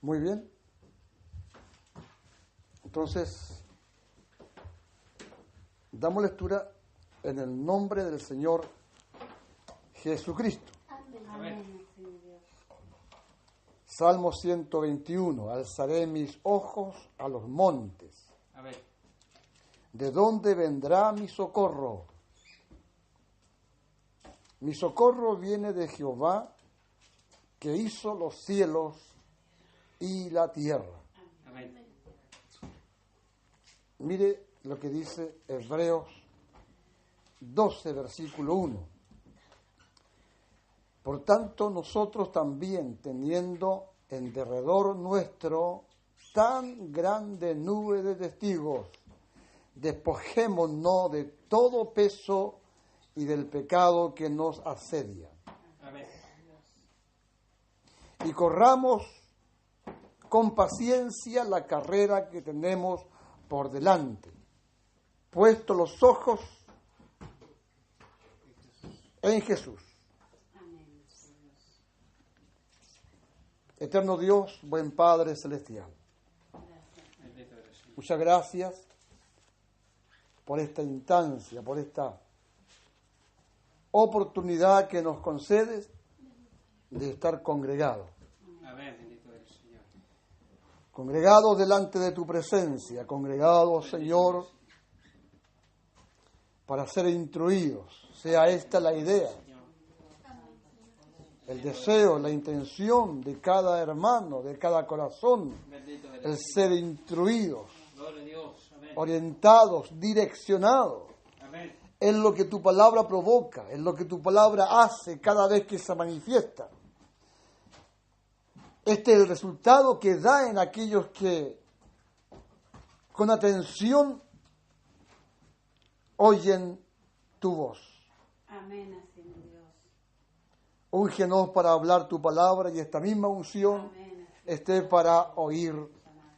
Muy bien. Entonces, damos lectura en el nombre del Señor Jesucristo. Amén. Salmo 121. Alzaré mis ojos a los montes. Amén. ¿De dónde vendrá mi socorro? Mi socorro viene de Jehová, que hizo los cielos y la tierra. Amén. Mire lo que dice Hebreos 12, versículo 1. Por tanto, nosotros también, teniendo en derredor nuestro tan grande nube de testigos, despojémonos de todo peso y del pecado que nos asedia. Amén. Y corramos con paciencia la carrera que tenemos por delante, puesto los ojos en Jesús. Eterno Dios, buen Padre celestial, muchas gracias por esta instancia, por esta oportunidad que nos concedes de estar congregados. Amén. Bendito eres, Señor. Congregados delante de tu presencia, congregados, Señor, para ser instruidos. Sea esta la idea, el deseo, la intención de cada hermano, de cada corazón, Bendito eres, el ser instruidos, Gloria a Dios. Amén. orientados, direccionados. Amén. Es lo que tu palabra provoca, es lo que tu palabra hace cada vez que se manifiesta. Este es el resultado que da en aquellos que con atención oyen tu voz. Amén, así mi Dios. Úngenos para hablar tu palabra y esta misma unción Amén. esté para oír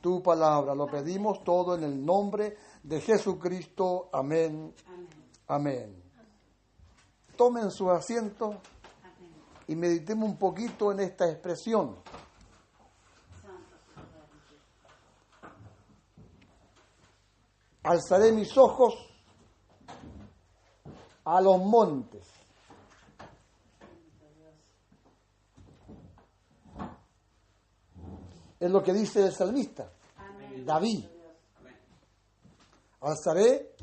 tu palabra. Lo pedimos todo en el nombre de Jesucristo. Amén. Amén. Amén. Tomen sus asientos Amén. y meditemos un poquito en esta expresión. Santo Señor. Alzaré mis ojos a los montes. Es lo que dice el salmista, Amén. David. Amén. Alzaré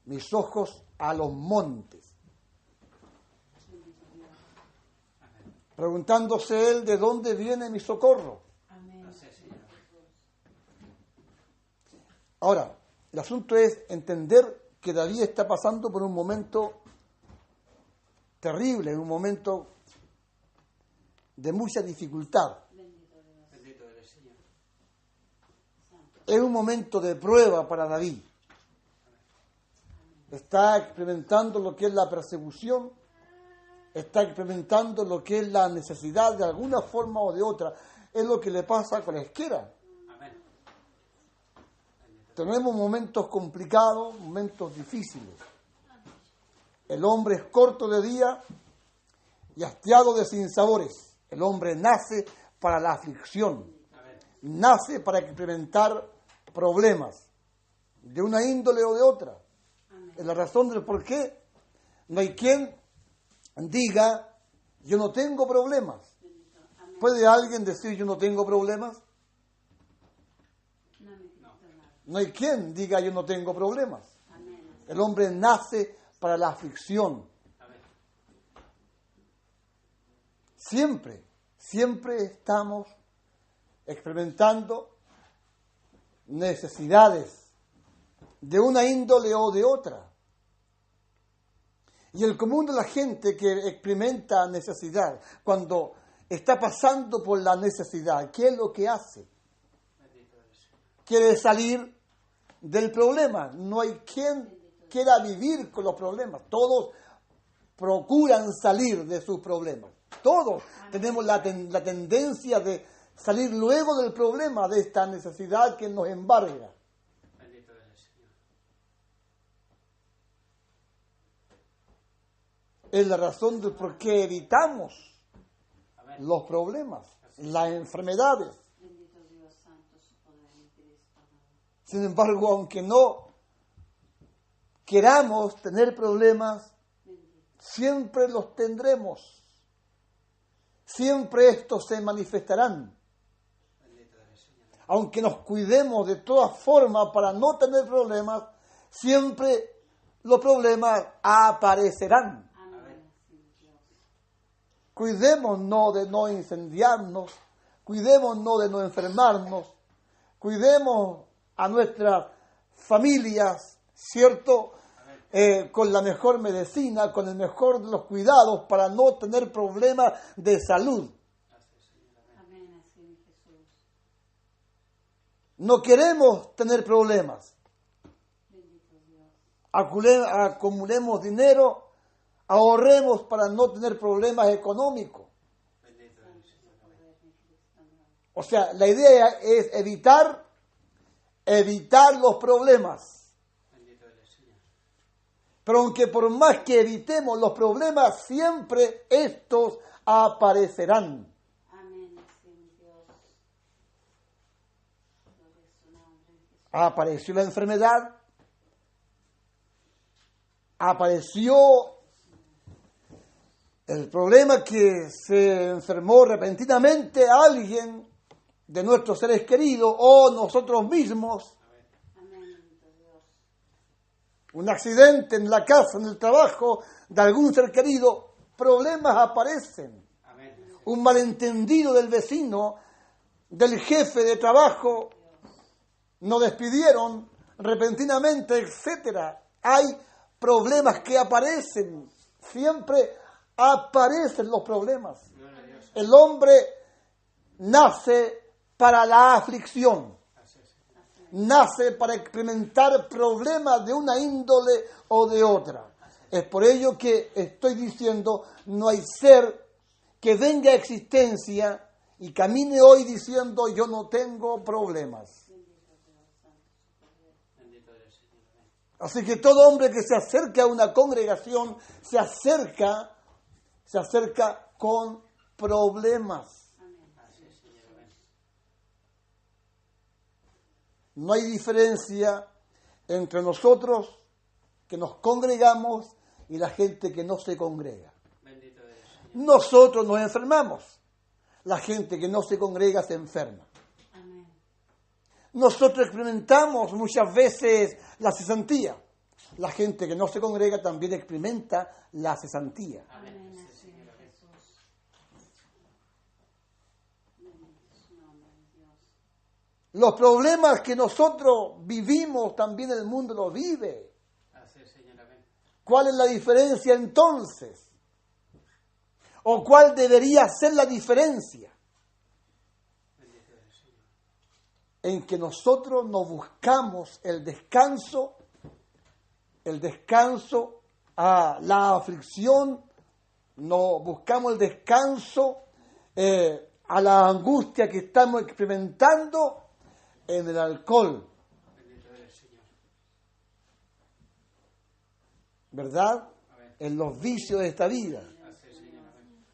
mis ojos a los montes. Preguntándose él de dónde viene mi socorro. Amén. Gracias, Señor. Ahora, el asunto es entender que David está pasando por un momento terrible, un momento de mucha dificultad. Bendito eres, Señor. Es un momento de prueba para David. Está experimentando lo que es la persecución, está experimentando lo que es la necesidad de alguna forma o de otra. Es lo que le pasa a cualesquiera. Amén. Tenemos momentos complicados, momentos difíciles. El hombre es corto de día y hastiado de sinsabores. El hombre nace para la aflicción, Amén. nace para experimentar problemas, de una índole o de otra. Es la razón del por qué no hay quien diga, yo no tengo problemas. ¿Puede alguien decir, yo no tengo problemas? No necesito nada. No hay quien diga, yo no tengo problemas. Amén. El hombre nace para la aflicción. Amén. Siempre estamos experimentando necesidades de una índole o de otra. Y el común de la gente que experimenta necesidad, cuando está pasando por la necesidad, ¿qué es lo que hace? Bendito eres, Señor. Quiere salir del problema. No hay quien quiera vivir con los problemas. Todos procuran salir de sus problemas. Todos tenemos la tendencia de salir luego del problema, de esta necesidad que nos embarga. Bendito eres, Señor. Es la razón de por qué evitamos Amén. los problemas, las enfermedades. Bendito Sin embargo, aunque no queramos tener problemas, siempre los tendremos. Siempre estos se manifestarán. Bendito eres, Señor. Aunque nos cuidemos de todas formas para no tener problemas, siempre los problemas aparecerán. Amén. Sí, Dios. Cuidémonos de no incendiarnos, cuidémonos de no enfermarnos, cuidemos a nuestras familias, ¿cierto? Con la mejor medicina, con el mejor de los cuidados para no tener problemas de salud. Amén. Así, Jesús. No queremos tener problemas. Bendito Dios. Acumulemos dinero, ahorremos para no tener problemas económicos. Bendito eres, Señor. Poder de Cristo, amado. O sea, la idea es evitar los problemas. Bendito eres, Señor. Pero aunque por más que evitemos los problemas, siempre estos aparecerán. Amén. Así, Dios. Gloria a su nombre, Jesús. Apareció la enfermedad, apareció el problema que se enfermó repentinamente a alguien de nuestros seres queridos o nosotros mismos, Amén. Bendito Dios. un accidente en la casa, en el trabajo de algún ser querido, problemas aparecen. Amén. Un malentendido del vecino, del jefe de trabajo, nos despidieron repentinamente, etcétera. Hay problemas que aparecen, siempre aparecen los problemas. Gloria a Dios. El hombre nace para la aflicción, Así es. nace para experimentar problemas de una índole o de otra. Es por ello que estoy diciendo, no hay ser que venga a existencia y camine hoy diciendo yo no tengo problemas. Bendito eres, Señor. Amén. Así que todo hombre que se acerca a una congregación se acerca con problemas. Así es, Señor. Amén. No hay diferencia entre nosotros que nos congregamos y la gente que no se congrega. Bendito eres, Señor. Nosotros nos enfermamos. La gente que no se congrega se enferma. Amén. Nosotros experimentamos muchas veces la cesantía. La gente que no se congrega también experimenta la cesantía. Amén. Así, Jesús. Bendito su nombre, Dios. Los problemas que nosotros vivimos, también el mundo los vive. Así es, Señor. Amén. ¿Cuál es la diferencia entonces? ¿O cuál debería ser la diferencia? Bendito eres, Señor. En que nosotros no buscamos el descanso a la aflicción, no buscamos el descanso a la angustia que estamos experimentando en el alcohol, Bendito eres, Señor. ¿verdad? Amén. En los vicios de esta vida. Así es, Señor. Amén.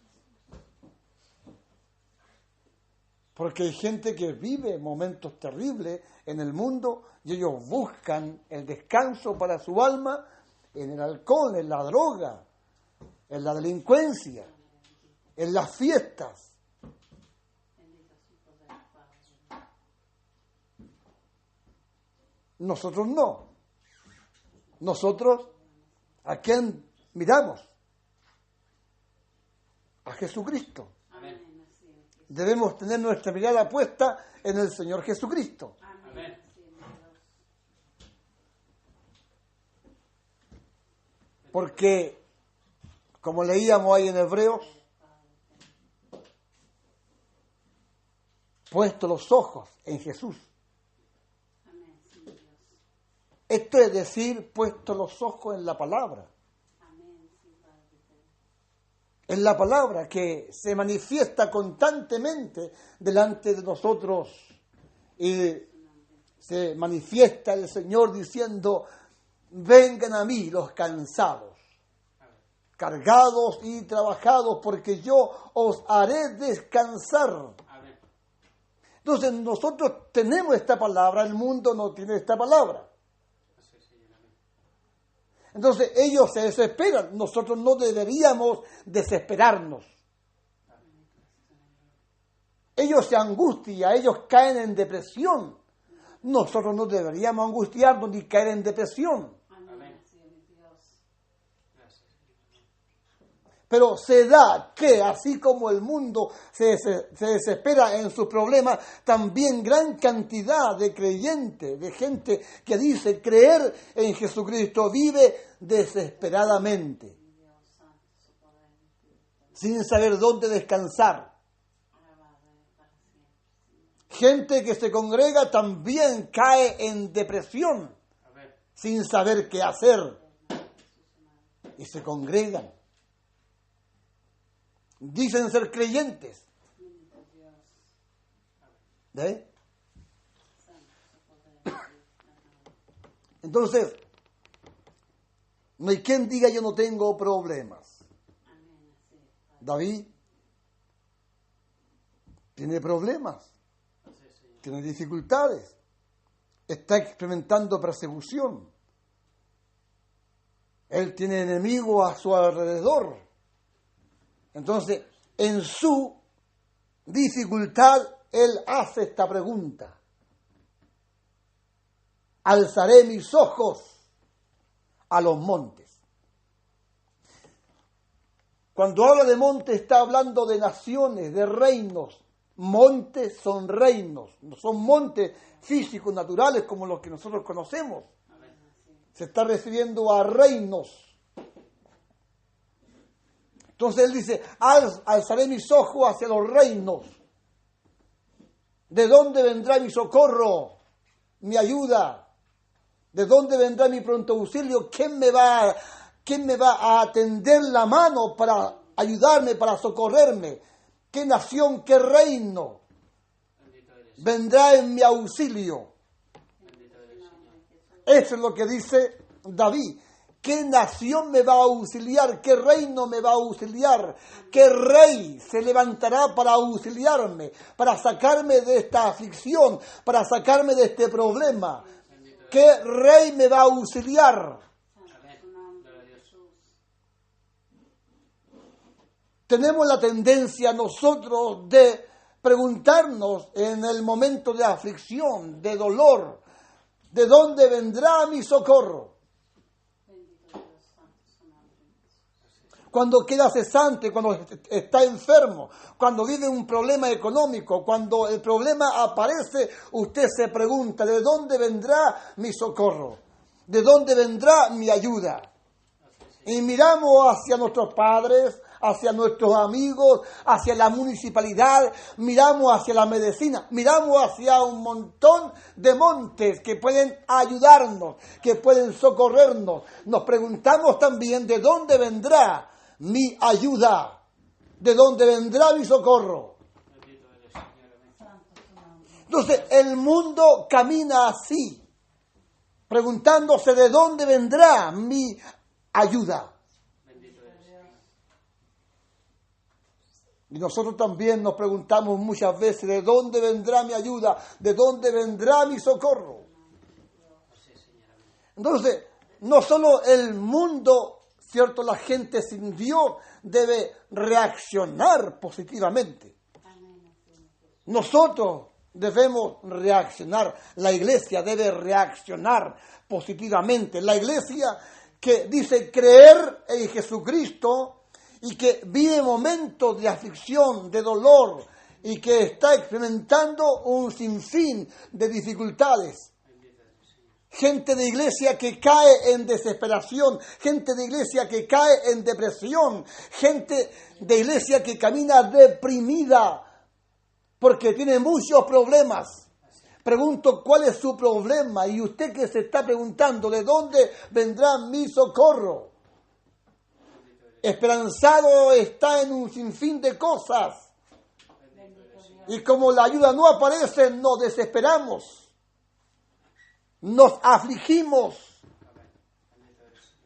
Porque hay gente que vive momentos terribles en el mundo y ellos buscan el descanso para su alma en el alcohol, en la droga, en la delincuencia, en las fiestas. Bendito su poder, Padre. Nosotros no. Nosotros, ¿a quién miramos? A Jesucristo. Amén. Así es, Jesús. Debemos tener nuestra mirada puesta en el Señor Jesucristo. Amén. Así es, Dios. Porque, como leíamos ahí en Hebreos, puesto los ojos en Jesús. Amén. Sí, Dios. Esto es decir, puesto los ojos en la palabra. Amén. Sí, Padre. En la palabra que se manifiesta constantemente delante de nosotros y se manifiesta el Señor diciendo, vengan a mí los cansados, cargados y trabajados, porque yo os haré descansar. Amén. Entonces nosotros tenemos esta palabra, el mundo no tiene esta palabra. Así es, Señor. Amén. Entonces ellos se desesperan, nosotros no deberíamos desesperarnos. Ellos se angustian, ellos caen en depresión. Nosotros no deberíamos angustiarnos ni caer en depresión. Amén. Así es, Dios. Gracias, Señor. Pero se da que, así como el mundo se desespera en sus problemas, también gran cantidad de creyentes, de gente que dice creer en Jesucristo, vive desesperadamente, Dios santo, su poder. sin saber dónde descansar. Alabado es para siempre. Gente que se congrega también cae en depresión, Amén. sin saber qué hacer, y se congregan. Dicen ser creyentes. Bendito Dios. ¿Ve? Santo, su poder. Entonces, no hay quien diga yo no tengo problemas. Amén. Así es. David tiene problemas, Así es, Señor. tiene dificultades, está experimentando persecución. Él tiene enemigos a su alrededor. Entonces, en su dificultad, él hace esta pregunta. Alzaré mis ojos a los montes. Cuando habla de montes está hablando de naciones, de reinos. Montes son reinos, no son montes físicos, naturales como los que nosotros conocemos. Se está refiriendo a reinos. Entonces él dice, alzaré mis ojos hacia los reinos. ¿De dónde vendrá mi socorro, mi ayuda? ¿De dónde vendrá mi pronto auxilio? ¿Quién me va a tender la mano para ayudarme, para socorrerme? ¿Qué nación, qué reino Bendito eres. vendrá en mi auxilio? Bendito eres, Señor. Eso es lo que dice David. ¿Qué nación me va a auxiliar? ¿Qué reino me va a auxiliar? ¿Qué rey se levantará para auxiliarme? Para sacarme de esta aflicción, para sacarme de este problema. ¿Qué rey me va a auxiliar? Amén. Gloria a Dios. Tenemos la tendencia nosotros de preguntarnos en el momento de aflicción, de dolor, ¿de dónde vendrá mi socorro? Bendito Dios santo, su nombre. Cuando queda cesante, cuando está enfermo, cuando vive un problema económico, cuando el problema aparece, usted se pregunta, ¿de dónde vendrá mi socorro? ¿De dónde vendrá mi ayuda? Y miramos hacia nuestros padres, hacia nuestros amigos, hacia la municipalidad, miramos hacia la medicina, miramos hacia un montón de montes que pueden ayudarnos, que pueden socorrernos. Nos preguntamos también de dónde vendrá mi ayuda, de dónde vendrá mi socorro. Bendito eres, Señor. Amén. Santo su nombre. Entonces el mundo camina así, preguntándose de dónde vendrá mi ayuda. Bendito eres, Señor. Y nosotros también nos preguntamos muchas veces de dónde vendrá mi ayuda, de dónde vendrá mi socorro. Así es, Señor. Amén. Entonces, no solo el mundo, cierto, la gente sin Dios debe reaccionar positivamente. Amén. Así es. Nosotros debemos reaccionar. La iglesia debe reaccionar positivamente. La iglesia que dice creer en Jesucristo y que vive momentos de aflicción, de dolor y que está experimentando un sinfín de dificultades. Gente de iglesia que cae en desesperación, gente de iglesia que cae en depresión, gente de iglesia que camina deprimida porque tiene muchos problemas. Pregunto, ¿cuál es su problema? Y usted que se está preguntando, ¿de dónde vendrá mi socorro? Esperanzado está en un sinfín de cosas. Y como la ayuda no aparece, nos desesperamos. Nos afligimos.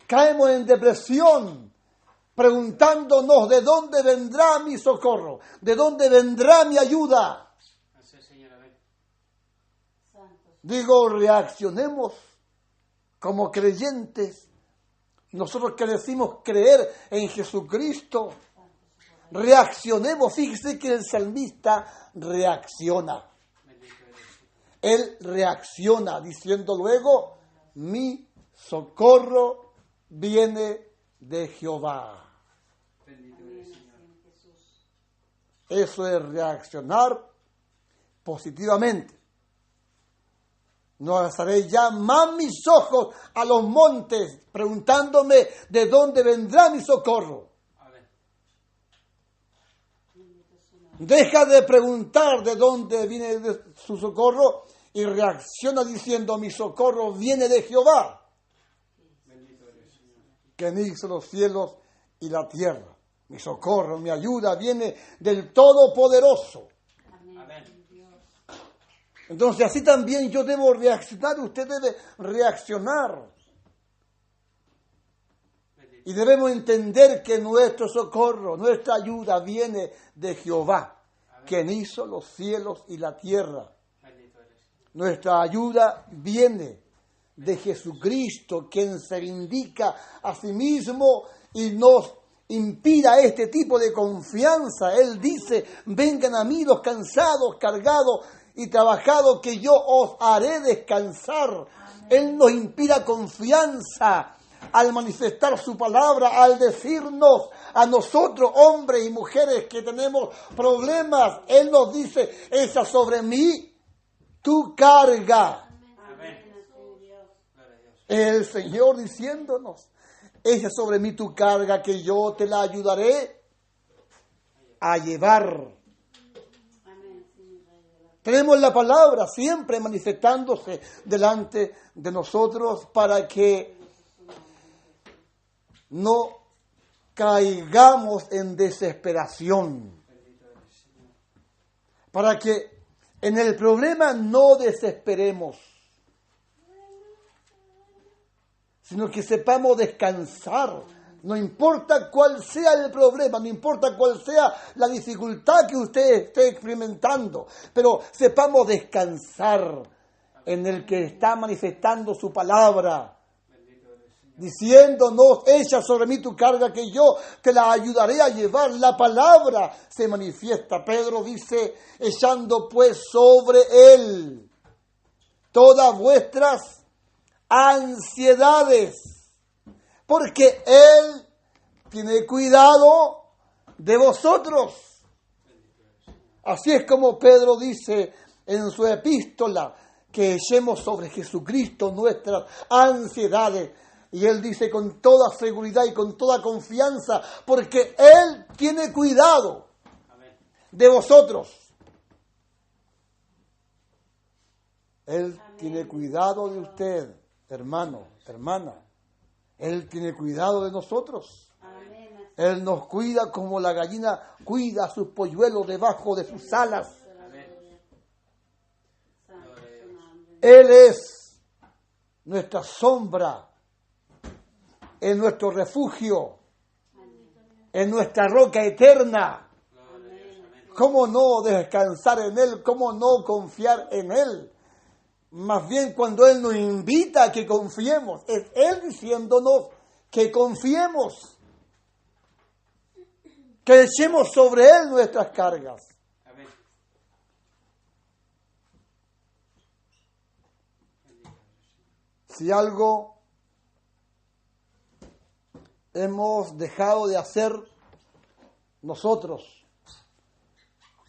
Caemos en depresión, preguntándonos de dónde vendrá mi socorro, de dónde vendrá mi ayuda. Así es, Señor. Señor, amén. Santo. Digo, reaccionemos como creyentes. Nosotros que decimos creer en Jesucristo, reaccionemos. Fíjese que el salmista reacciona. Bendito eres, Señor. Él reacciona diciendo luego, mi socorro viene de Jehová. Bendito eres, Amén, Señor. Señor Jesús. Eso es reaccionar positivamente. No alzaré ya más mis ojos a los montes, preguntándome de dónde vendrá mi socorro. Amén. Bendito es su nombre. Deja de preguntar de dónde viene su socorro y reacciona diciendo, mi socorro viene de Jehová, Bendito eres, Señor. que hizo los cielos y la tierra. Mi socorro, mi ayuda viene del Todopoderoso. Amén. Amén. Dios. Entonces así también yo debo reaccionar, usted debe reaccionar. Bendito. Y debemos entender que nuestro socorro, nuestra ayuda viene de Jehová, quien hizo los cielos y la tierra. Bendito eres, Señor. Nuestra ayuda viene de Jesucristo, quien se indica a sí mismo y nos inspira este tipo de confianza. Él dice, vengan a mí los cansados, cargados y trabajados, que yo os haré descansar. Él nos inspira confianza al manifestar su palabra, al decirnos a nosotros, hombres y mujeres que tenemos problemas. Él nos dice, echa sobre mí tu carga. Amén. Señor Dios. Gloria a Dios. El Señor diciéndonos, echa sobre mí tu carga, que yo te la ayudaré a llevar. Amén, Señor Rey de la Tenemos la palabra siempre manifestándose delante de nosotros para que no caigamos en desesperación, Bendito eres, Señor. para que en el problema no desesperemos, sino que sepamos descansar. No importa cuál sea el problema, no importa cuál sea la dificultad que usted esté experimentando, pero sepamos descansar en el que está manifestando su palabra, Bendito eres, Señor. diciéndonos, echa sobre mí tu carga, que yo te la ayudaré a llevar. La palabra se manifiesta. Pedro dice, echando pues sobre él todas vuestras ansiedades, porque Él tiene cuidado de vosotros. Así es como Pedro dice en su epístola, que echemos sobre Jesucristo nuestras ansiedades. Y Él dice con toda seguridad y con toda confianza, porque Él tiene cuidado Amén. de vosotros. Él tiene cuidado de usted, hermano, hermana. Él tiene cuidado de nosotros. Amén. Él nos cuida como la gallina cuida a sus polluelos debajo de sus alas. Amén. Santo es su nombre. Él es nuestra sombra, es nuestro refugio, es nuestra roca eterna. Gloria a Dios. Amén. ¿Cómo no descansar en Él? ¿Cómo no confiar en Él? Más bien cuando Él nos invita a que confiemos, es Él diciéndonos que confiemos, que echemos sobre Él nuestras cargas. Amén. Bendito eres, Señor. Si algo hemos dejado de hacer nosotros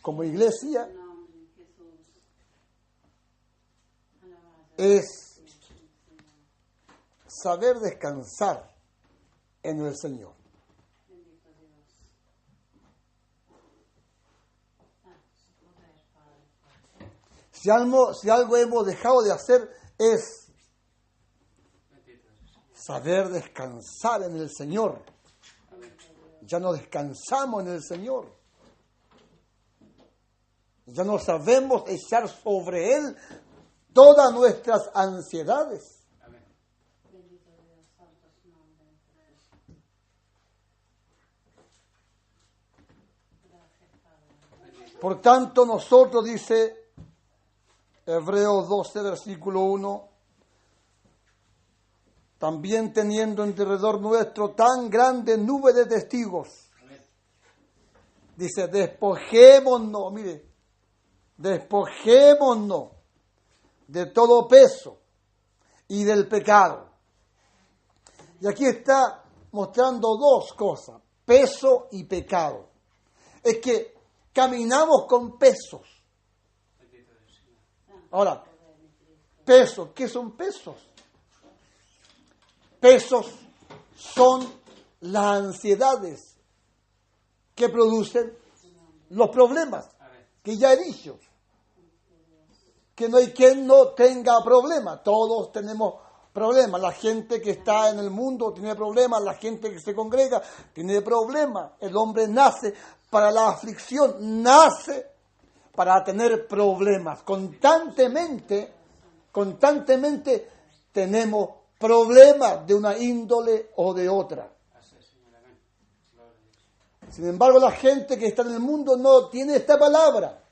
como iglesia, En nombre de Jesús. Alabado. es saber descansar en el Señor. Bendito Dios. Santo su poder, Padre. Si algo hemos dejado de hacer es Bendito eres, Señor. saber descansar en el Señor. Ya no descansamos en el Señor. Ya no sabemos echar sobre Él todas nuestras ansiedades. Amén. Bendito Dios, santo es su nombre. Jesús. Gracias, Padre. Bendito. Por tanto, nosotros, dice Hebreos 12, versículo 1. También teniendo en derredor nuestro tan grande nube de testigos. Dice, despojémonos, mire, despojémonos de todo peso y del pecado. Y aquí está mostrando dos cosas, peso y pecado. Es que caminamos con pesos. Ahora, pesos, ¿qué son pesos? Pesos son las ansiedades que producen los problemas, que ya he dicho. Que no hay quien no tenga problemas, todos tenemos problemas. La gente que está en el mundo tiene problemas, la gente que se congrega tiene problemas. El hombre nace para la aflicción, nace para tener problemas. Constantemente tenemos problemas de una índole o de otra. Sin embargo, la gente que está en el mundo no tiene esta palabra.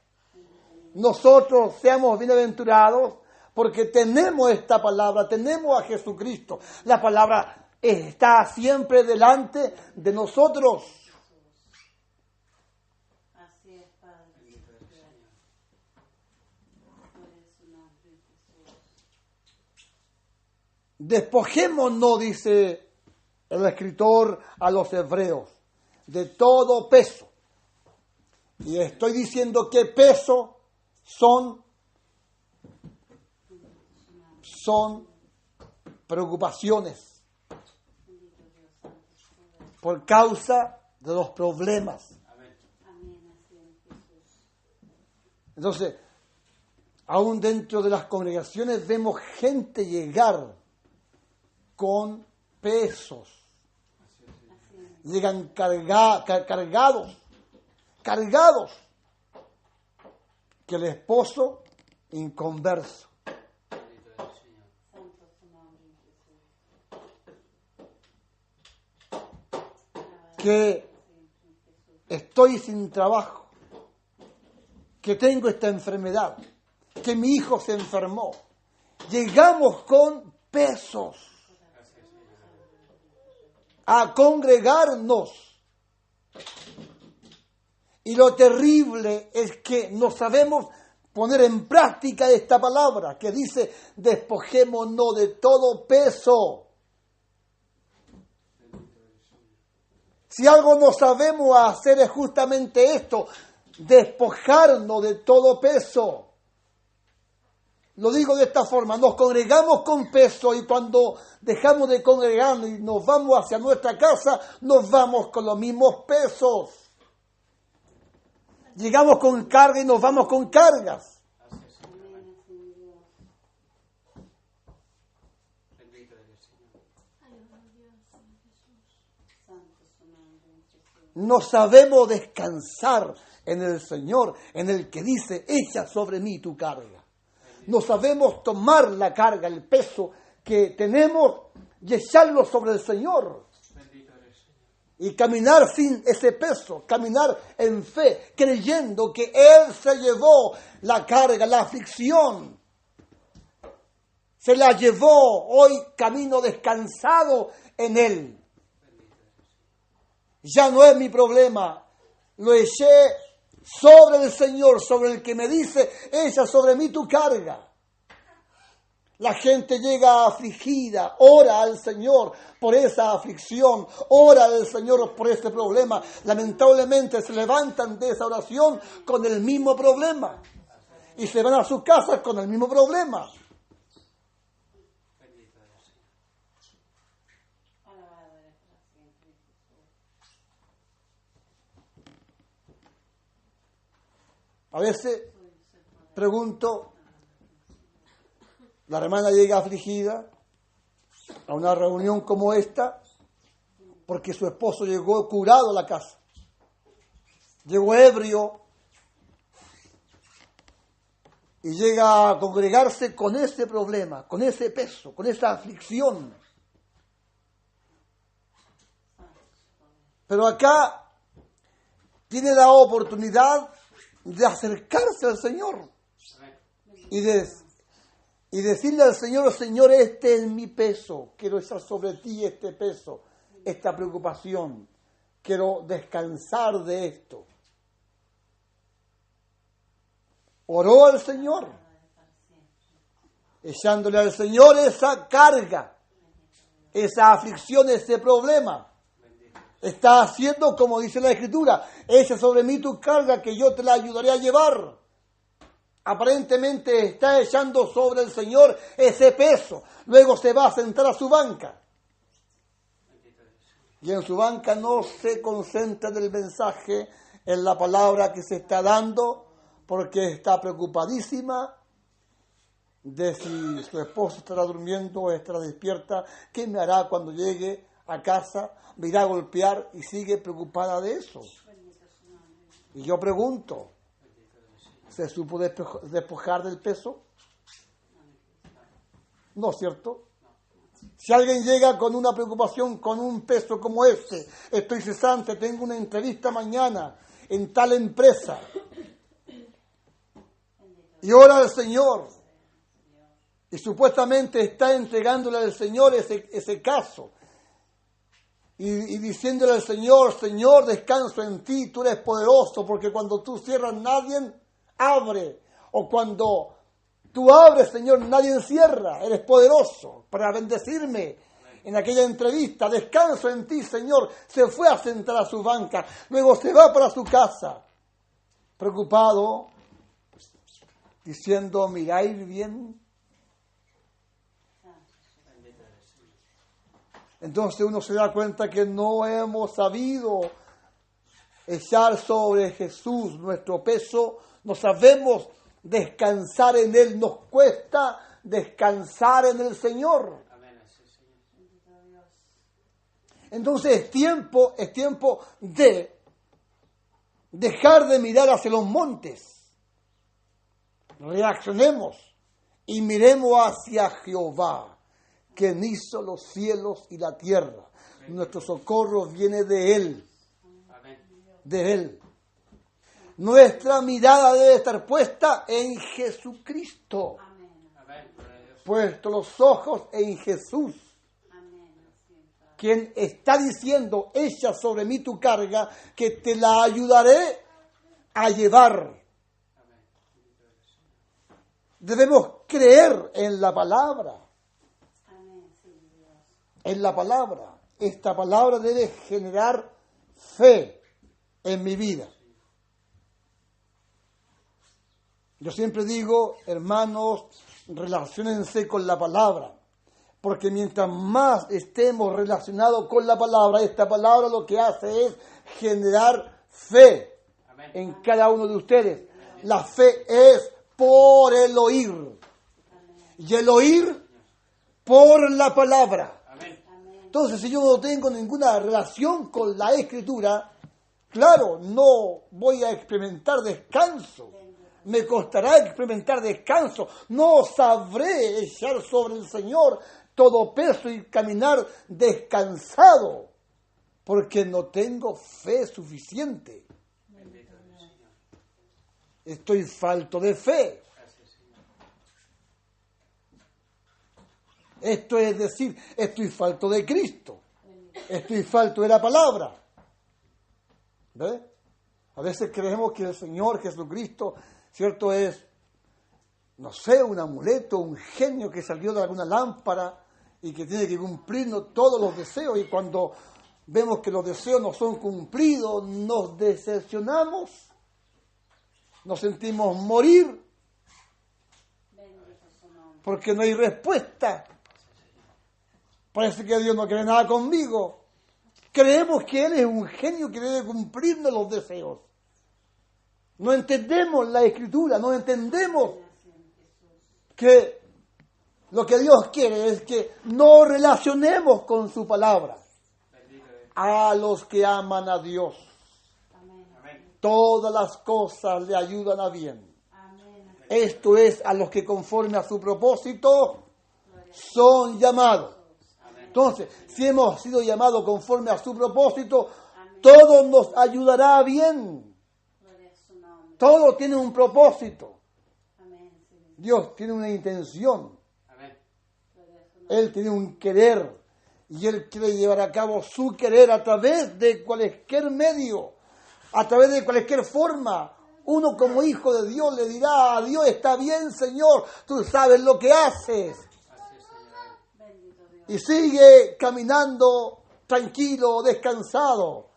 Nosotros seamos bienaventurados porque tenemos esta palabra, tenemos a Jesucristo. La palabra está siempre delante de nosotros. Así es, Padre. Por su nombre, Jesús. Despojémonos, dice el escritor a los hebreos, de todo peso. Y estoy diciendo que peso son preocupaciones por causa de los problemas. Entonces, aún dentro de las congregaciones vemos gente llegar con pesos. Llegan cargados, que el esposo inconverso. Que estoy sin trabajo, que tengo esta enfermedad, que mi hijo se enfermó. Llegamos con pesos a congregarnos. Y lo terrible es que no sabemos poner en práctica esta palabra que dice, despojémonos de todo peso. Si algo no sabemos hacer es justamente esto, despojarnos de todo peso. Lo digo de esta forma, nos congregamos con peso y cuando dejamos de congregarnos y nos vamos hacia nuestra casa, nos vamos con los mismos pesos. Llegamos con carga y nos vamos con cargas. No sabemos descansar en el Señor, en el que dice, echa sobre mí tu carga. No sabemos tomar la carga, el peso que tenemos y echarlo sobre el Señor. Y caminar sin ese peso, caminar en fe, creyendo que Él se llevó la carga, la aflicción. Se la llevó, hoy camino descansado en Él. Ya no es mi problema, lo eché sobre el Señor, sobre el que me dice, echa sobre mí tu carga. La gente llega afligida, ora al Señor por esa aflicción, ora al Señor por ese problema. Lamentablemente se levantan de esa oración con el mismo problema y se van a sus casas con el mismo problema. A veces pregunto, la hermana llega afligida a una reunión como esta porque su esposo llegó curado a la casa, llegó ebrio y llega a congregarse con ese problema, con ese peso, con esa aflicción. Pero acá tiene la oportunidad de acercarse al Señor. y decirle al Señor, Señor, este es mi peso, quiero echar sobre ti este peso, esta preocupación, quiero descansar de esto. Oró al Señor, echándole al Señor esa carga, esa aflicción, ese problema. Está haciendo como dice la Escritura, echa sobre mí tu carga que yo te la ayudaré a llevar. Aparentemente está echando sobre el Señor ese peso. Luego se va a sentar a su banca. Y en su banca no se concentra en el mensaje, en la palabra que se está dando, porque está preocupadísima de si su esposo estará durmiendo o estará despierta, qué me hará cuando llegue a casa, me irá a golpear, y sigue preocupada de eso. Y yo pregunto, ¿se supo despojar del peso? ¿No es cierto? Si alguien llega con una preocupación, con un peso como este, estoy cesante, tengo una entrevista mañana en tal empresa, y ora al Señor, y supuestamente está entregándole al Señor ese caso, y diciéndole al Señor, Señor, descanso en ti, tú eres poderoso, porque cuando tú cierras nadie abre, o cuando tú abres, Señor, nadie cierra, eres poderoso para bendecirme. En aquella entrevista, descanso en ti, Señor, se fue a sentar a su banca, luego se va para su casa, preocupado, diciendo, ¿me irá a ir bien? Entonces uno se da cuenta que no hemos sabido echar sobre Jesús nuestro peso, no sabemos descansar en Él, nos cuesta descansar en el Señor. Entonces es tiempo de dejar de mirar hacia los montes, reaccionemos y miremos hacia Jehová, quien hizo los cielos y la tierra. Nuestro socorro viene de Él. De Él. Nuestra mirada debe estar puesta en Jesucristo. Puesto los ojos en Jesús. Quien está diciendo, echa sobre mí tu carga, que te la ayudaré a llevar. Debemos creer en la palabra. En la palabra. Esta palabra debe generar fe en mi vida. Yo siempre digo, hermanos, relaciónense con la palabra, porque mientras más estemos relacionados con la palabra, esta palabra lo que hace es generar fe en cada uno de ustedes. La fe es por el oír, y el oír por la palabra. Entonces, si yo no tengo ninguna relación con la Escritura, claro, no voy a experimentar descanso. Me costará experimentar descanso. No sabré echar sobre el Señor todo peso y caminar descansado, porque no tengo fe suficiente. Estoy falto de fe. Esto es decir, estoy falto de Cristo. Estoy falto de la palabra. ¿Ve? A veces creemos que el Señor Jesucristo, ¿cierto? Es, no sé, un amuleto, un genio que salió de alguna lámpara y que tiene que cumplirnos todos los deseos. Y cuando vemos que los deseos no son cumplidos, nos decepcionamos, nos sentimos morir, porque no hay respuesta. Parece que Dios no quiere nada conmigo. Creemos que Él es un genio que debe cumplirnos los deseos. No entendemos la Escritura, no entendemos que lo que Dios quiere es que nos relacionemos con su palabra. A los que aman a Dios, todas las cosas le ayudan a bien. Esto es, a los que conforme a su propósito son llamados. Entonces, si hemos sido llamados conforme a su propósito, todo nos ayudará a bien. Todo tiene un propósito. Dios tiene una intención. Amén. Él tiene un querer. Y Él quiere llevar a cabo su querer a través de cualquier medio, a través de cualquier forma. Uno como hijo de Dios le dirá a Dios, está bien, Señor, tú sabes lo que haces. Así es, Señor. Bendito Dios. Y sigue caminando tranquilo, descansado.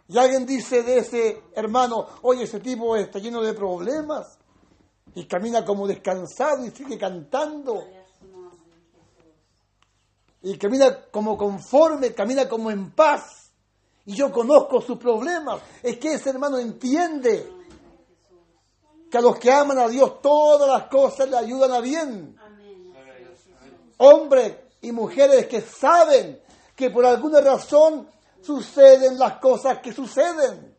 Y alguien dice de ese hermano, oye, ese tipo está lleno de problemas. Y camina como descansado y sigue cantando. Gloria a su nombre, Jesús. Y camina como conforme, camina como en paz. Y yo conozco sus problemas. Es que ese hermano entiende que a los que aman a Dios todas las cosas le ayudan a bien. Amén. Gloria a Dios. Amén. Hombres y mujeres que saben que por alguna razón suceden las cosas que suceden.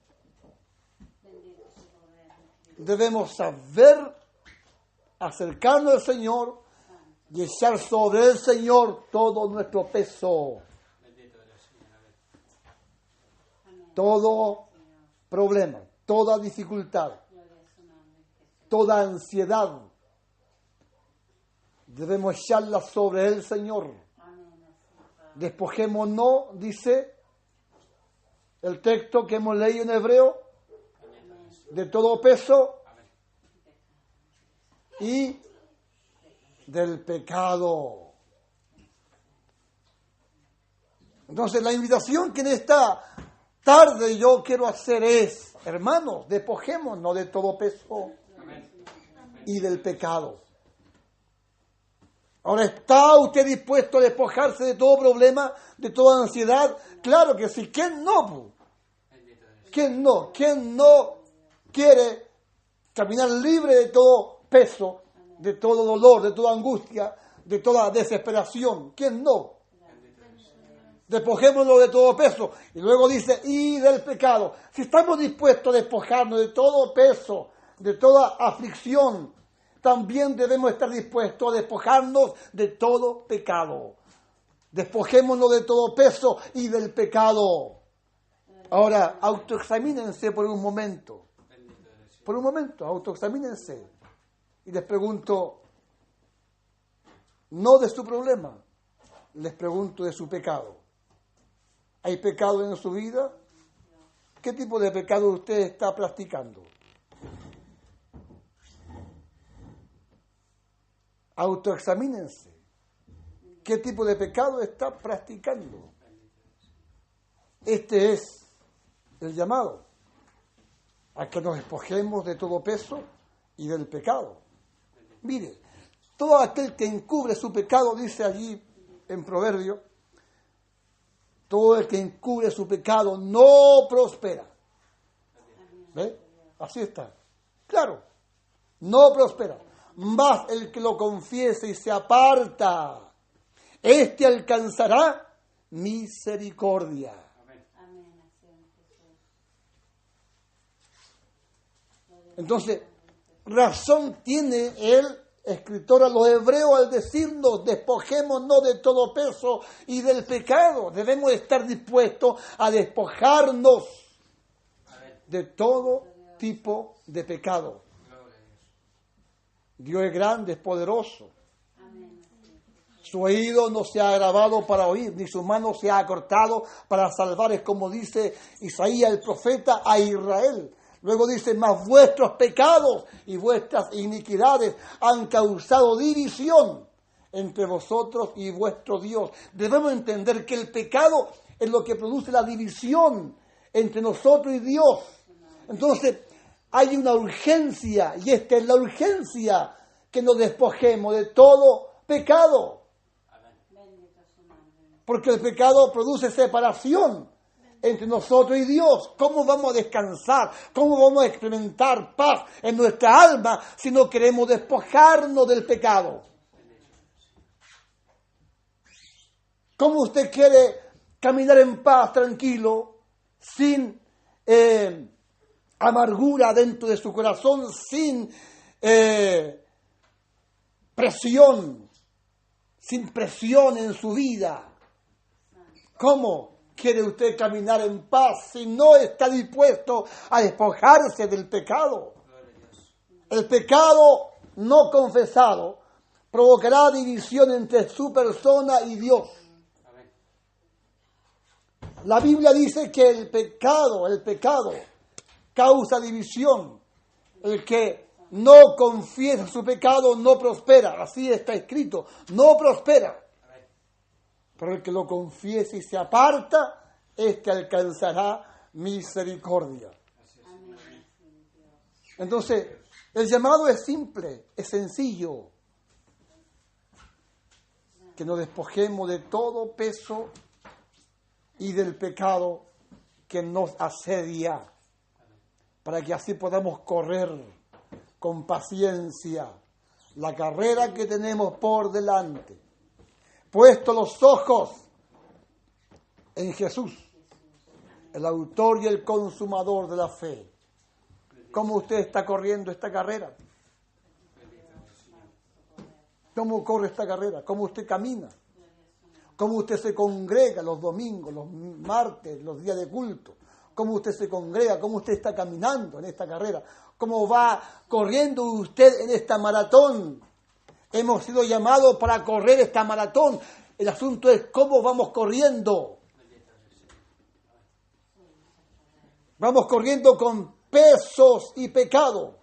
Bendito su poder. Debemos saber acercarnos al Señor y echar sobre el Señor todo nuestro peso, Bendito Dios, Señor. Amén. todo problema, toda dificultad, Gloria a su nombre, Jesús. toda ansiedad. Debemos echarla sobre el Señor. Amén. Así, Padre. Despojémonos, dice el texto que hemos leído en hebreo, de todo peso y del pecado. Entonces la invitación que en esta tarde yo quiero hacer es, hermanos, despojémonos de todo peso y del pecado. Ahora, ¿está usted dispuesto a despojarse de todo problema, de toda ansiedad? Claro que sí. ¿Quién no? Bendito Dios. ¿Quién no? ¿Quién no quiere caminar libre de todo peso, de todo dolor, de toda angustia, de toda desesperación? ¿Quién no? Despojémonos de todo peso. Y luego dice, y del pecado. Si estamos dispuestos a despojarnos de todo peso, de toda aflicción, también debemos estar dispuestos a despojarnos de todo pecado. Despojémonos de todo peso y del pecado. Ahora, autoexamínense por un momento. Bendito Dios. Por un momento, autoexamínense. Y les pregunto, no de su problema, les pregunto de su pecado. ¿Hay pecado en su vida? ¿Qué tipo de pecado usted está practicando? Autoexamínense. ¿Qué tipo de pecado está practicando? Este es el llamado a que nos despojemos de todo peso y del pecado. Mire, todo aquel que encubre su pecado, dice allí en Proverbio, todo el que encubre su pecado no prospera. ¿Ve? Así está. Claro, no prospera. Mas el que lo confiese y se aparta, este alcanzará misericordia. Amén. Amén. Así es, Jesús. Entonces, razón tiene el escritor a los hebreos al decirnos, despojémonos de todo peso y del pecado. Debemos estar dispuestos a despojarnos Amén. de todo tipo de pecado. Gloria a Dios. Dios es grande, es poderoso. Amén. Su oído no se ha agravado para oír, ni su mano se ha acortado para salvar. Es como dice Isaías el profeta a Israel. Luego dice, mas vuestros pecados y vuestras iniquidades han causado división entre vosotros y vuestro Dios. Debemos entender que el pecado es lo que produce la división entre nosotros y Dios. Entonces, hay una urgencia, y esta es la urgencia, que nos despojemos de todo pecado. Bendito su nombre. Porque el pecado produce separación entre nosotros y Dios. ¿Cómo vamos a descansar? ¿Cómo vamos a experimentar paz en nuestra alma si no queremos despojarnos del pecado? ¿Cómo usted quiere caminar en paz, tranquilo, sin amargura dentro de su corazón, sin presión en su vida? ¿Cómo quiere usted caminar en paz si no está dispuesto a despojarse del pecado? Gloria a Dios. El pecado no confesado provocará división entre su persona y Dios. Amén. La Biblia dice que el pecado causa división. El que no confiesa su pecado no prospera. Así está escrito, no prospera. Amén. Pero el que lo confiese y se aparta, este alcanzará misericordia. Así es. Amén. Entonces, el llamado es simple, es sencillo. Que nos despojemos de todo peso y del pecado que nos asedia, para que así podamos correr con paciencia la carrera que tenemos por delante. Puesto los ojos en Jesús, el autor y el consumador de la fe. ¿Cómo usted está corriendo esta carrera? ¿Cómo corre esta carrera? ¿Cómo usted camina? ¿Cómo usted se congrega los domingos, los martes, los días de culto? ¿Cómo usted se congrega? ¿Cómo usted está caminando en esta carrera? ¿Cómo va corriendo usted en esta maratón? Hemos sido llamados para correr esta maratón. El asunto es cómo vamos corriendo. Vamos corriendo con pesos y pecado.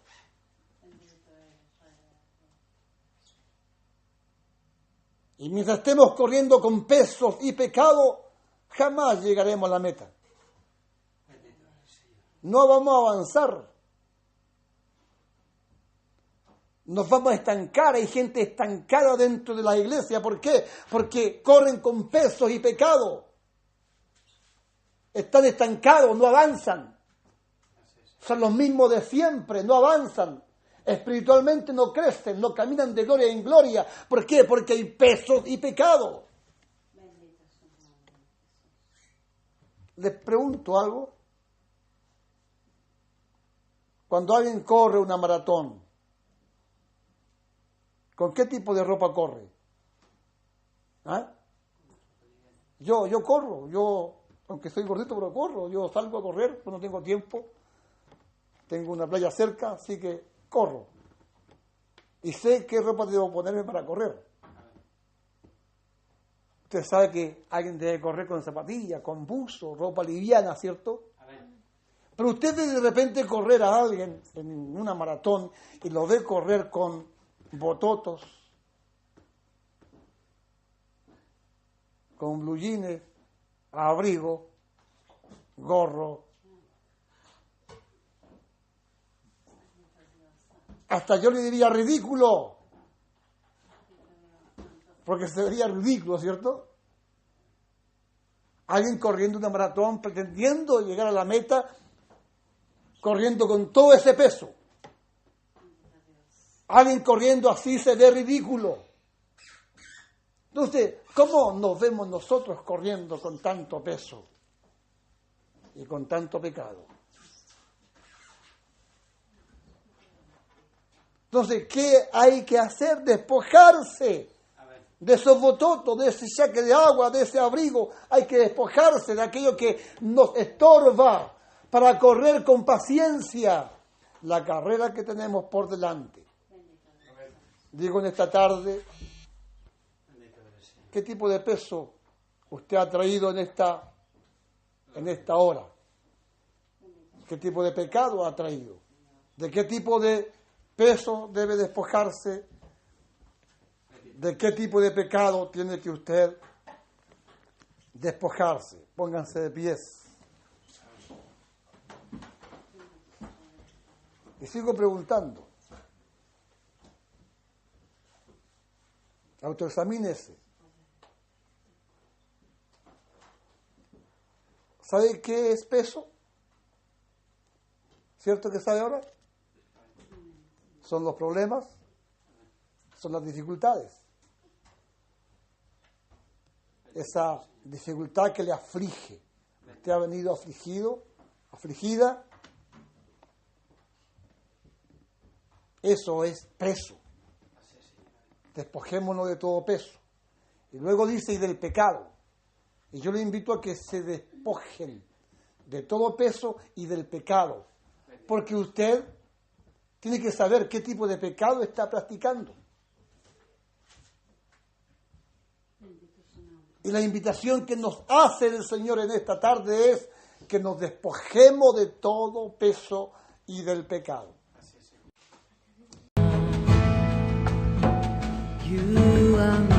Y mientras estemos corriendo con pesos y pecado, jamás llegaremos a la meta. No vamos a avanzar. Nos vamos a estancar. Hay gente estancada dentro de la iglesia. ¿Por qué? Porque corren con pesos y pecado. Están estancados, no avanzan. Son los mismos de siempre, no avanzan. Espiritualmente no crecen, no caminan de gloria en gloria. ¿Por qué? Porque hay pesos y pecado. Bendito es su nombre. Les pregunto algo. Cuando alguien corre una maratón, ¿con qué tipo de ropa corre? ¿Ah? Yo corro, aunque soy gordito, pero corro. Yo salgo a correr, no tengo tiempo. Tengo una playa cerca, así que corro. Y sé qué ropa debo ponerme para correr. Usted sabe que alguien debe correr con zapatillas, con buzo, ropa liviana, ¿cierto? Amén. Pero usted ve de repente correr a alguien en una maratón y lo ve correr con bototos, con blue jeans, abrigo, gorro. Hasta yo le diría ridículo, porque se vería ridículo, ¿cierto? Alguien corriendo una maratón pretendiendo llegar a la meta, corriendo con todo ese peso. Alguien corriendo así se ve ridículo. Entonces, ¿cómo nos vemos nosotros corriendo con tanto peso y con tanto pecado? Entonces, ¿qué hay que hacer? Despojarse de esos bototos, de ese saque de agua, de ese abrigo. Hay que despojarse de aquello que nos estorba para correr con paciencia la carrera que tenemos por delante. Digo en esta tarde, ¿qué tipo de peso usted ha traído en esta hora? ¿Qué tipo de pecado ha traído? ¿De qué tipo de peso debe despojarse? ¿De qué tipo de pecado tiene que usted despojarse? Pónganse de pies. Y sigo preguntando. Autoexamínese. ¿Sabe qué es peso? ¿Cierto que sabe ahora? Son los problemas, son las dificultades. Esa dificultad que le aflige. Usted ha venido afligido, afligida. Eso es peso. Despojémonos de todo peso. Y luego dice, y del pecado. Y yo le invito a que se despojen de todo peso y del pecado. Porque usted tiene que saber qué tipo de pecado está practicando. Y la invitación que nos hace el Señor en esta tarde es que nos despojemos de todo peso y del pecado. Así es. You are